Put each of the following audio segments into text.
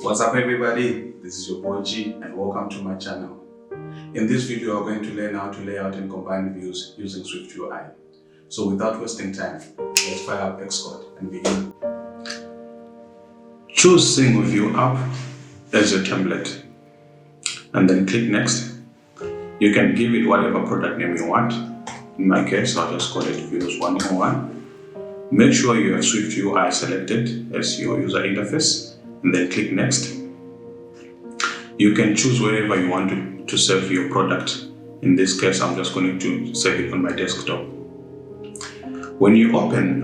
What's up everybody, this is your boy G and welcome to my channel. In this video we're going to learn how to lay out and combine views using SwiftUI. So without wasting time, let's fire up Xcode and begin. Choose Single View App as your template and then click Next. You can give it whatever product name you want. In my case, I'll just call it Views 101. Make sure you have SwiftUI selected as your user interface and then click Next. You can choose wherever you want to save your product. In this case, I'm just going to save it on my desktop. When you open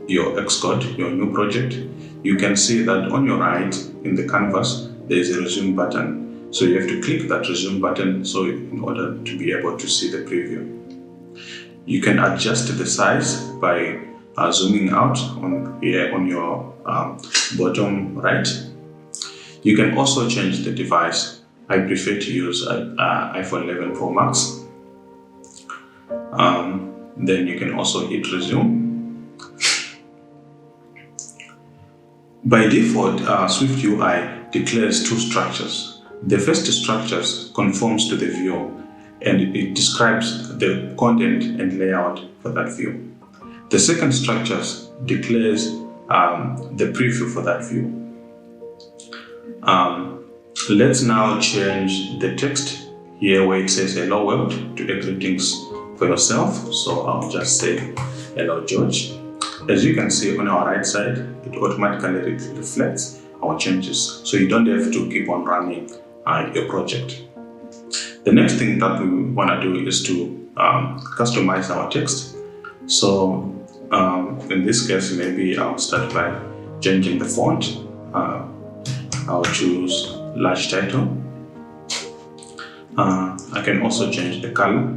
your Xcode, your new project, you can see that on your right in the canvas, there is a resume button. So you have to click that resume button in order to be able to see the preview. You can adjust the size by zooming out on your bottom right. You can also change the device. I prefer to use iPhone 11 Pro Max. Then you can also hit resume. By default, SwiftUI declares two structures. The first structure conforms to the view and it describes the content and layout for that view. The second structure declares the preview for that view. Let's now change the text here where it says hello world to a greetings for yourself. So I'll just say hello George. As you can see on our right side, it automatically reflects our changes. So you don't have to keep on running your project. The next thing that we want to do is to customize our text. So in this case, maybe I'll start by changing the font. I'll choose large title. I can also change the color.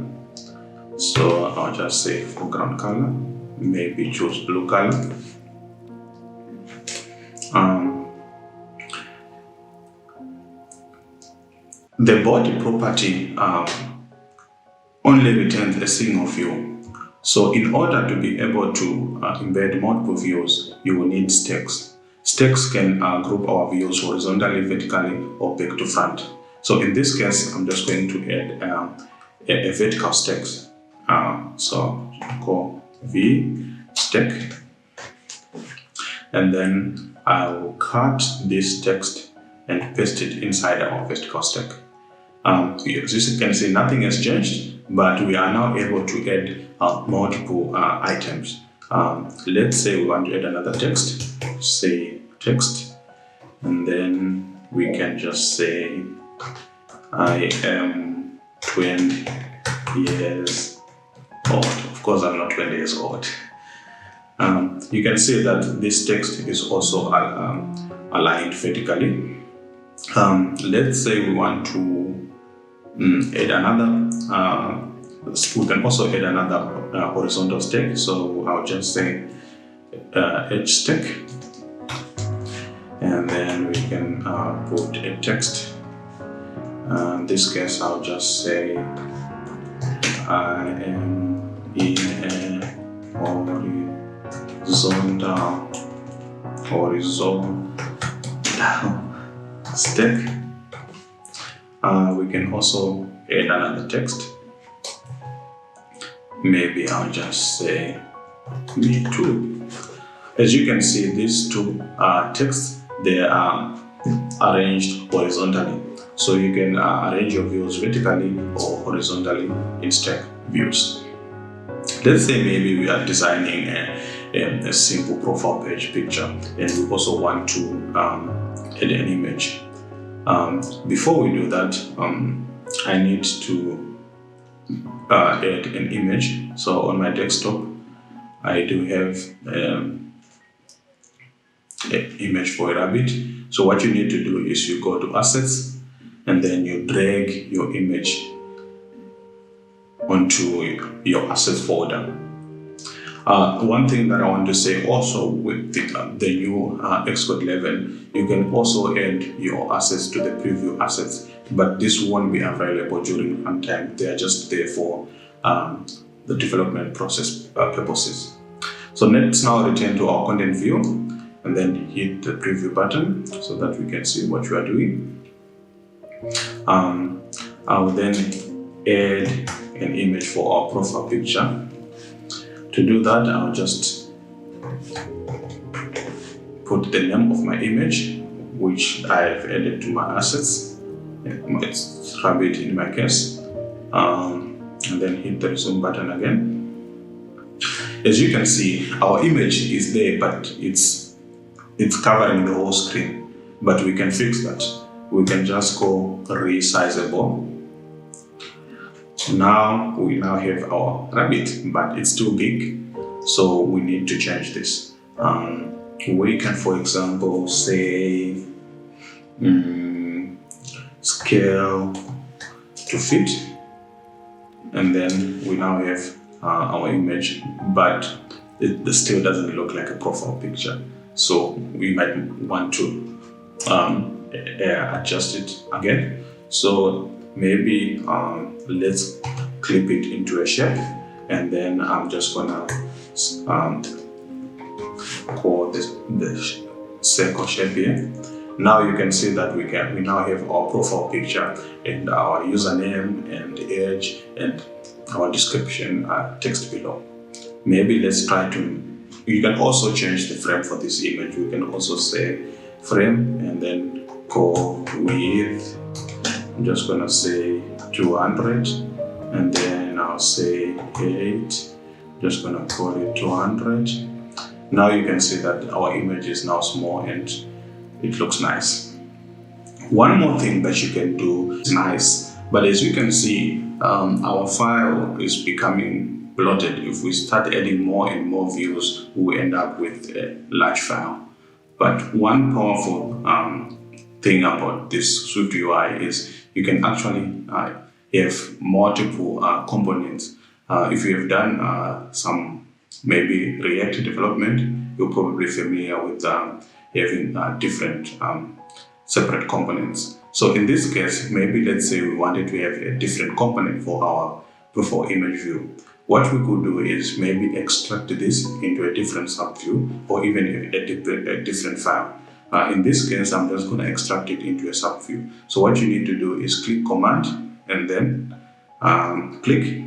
So I'll just say foreground color, maybe choose blue color. The body property only returns a single view. So in order to be able to embed multiple views, you will need stacks. Stacks can group our views horizontally, vertically, or back to front. So in this case, I'm just going to add a vertical stack. So call V stack, and then I will cut this text and paste it inside our vertical stack. As you can see, nothing has changed, but we are now able to add multiple items. Let's say we want to add another text, say text, and then we can just say I am 20 years old. Of course, I'm not 20 years old. You can see that this text is also aligned vertically. Let's say we want to add another, we can also add another horizontal stack. So I'll just say edge stack, and then we can put a text. In this case, I'll just say I am in a horizontal stack. We can also add another text. Maybe I'll just say me too. As you can see, these two texts, they are arranged horizontally. So you can arrange your views vertically or horizontally in stack views. Let's say maybe we are designing a simple profile page picture and we also want to add an image. Before we do that, I need to add an image. So on my desktop, I do have an image for a rabbit. So what you need to do is you go to Assets and then you drag your image onto your Assets folder. One thing that I want to say also with the new Xcode 11, you can also add your assets to the preview assets, but this won't be available during runtime. They are just there for the development process purposes. So let's now return to our content view. and then hit the preview button so that we can see what you are doing. I'll then add an image for our profile picture. To do that, I'll just put the name of my image, which I've added to my assets. It's rabbit in my case, and then hit the resume button again. As you can see, our image is there, but it's covering the whole screen. But we can fix that. We can just go resizable. Now we have our rabbit, but it's too big, so we need to change this. We can, for example, say scale to fit, and then we now have our image, but it still doesn't look like a profile picture. So we might want to adjust it again. So maybe let's clip it into a shape, and then I'm just gonna call this the circle shape here. Now you can see that we now have our profile picture and our username and age and our description text below. Maybe let's try to, you can also change the frame for this image. We can also say frame and then go with, I'm just gonna say 200, and then I'll say 8, just gonna call it 200. Now you can see that our image is now small and it looks nice. One more thing that you can do is nice, but as you can see, our file is becoming bloated. If we start adding more and more views, we end up with a large file. But one powerful thing about this SwiftUI is you can actually have multiple components. If you have done some maybe React development, you're probably familiar with having different separate components. So in this case, maybe let's say we wanted to have a different component for our profile image view. What we could do is maybe extract this into a different subview or even a different file. In this case, I'm just going to extract it into a subview. So what you need to do is click Command and then click.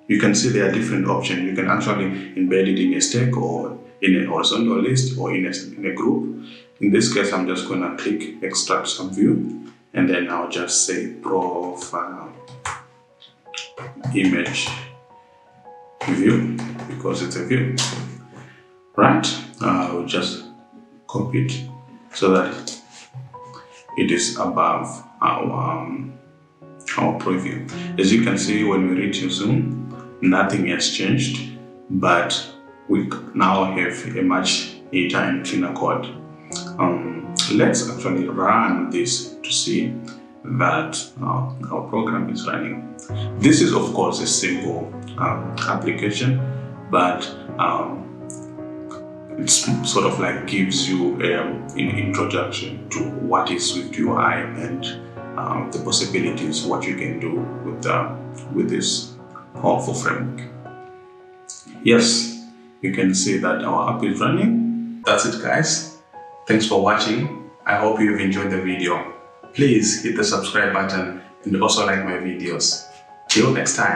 You can see there are different options. You can actually embed it in a stack or in a horizontal list or in a group. In this case, I'm just going to click Extract Subview, and then I'll just say Profile Image View because it's a view. Right? I'll just copy it so that it is above our preview. As you can see, when we reach zoom, nothing has changed, but we now have a much neater and cleaner code. Let's actually run this to see that our program is running. This is of course a simple application, but it sort of like gives you an introduction to what is SwiftUI and the possibilities, what you can do with this powerful framework. Yes, you can see that our app is running. That's it, guys. Thanks for watching. I hope you've enjoyed the video. Please hit the subscribe button and also like my videos. Till next time.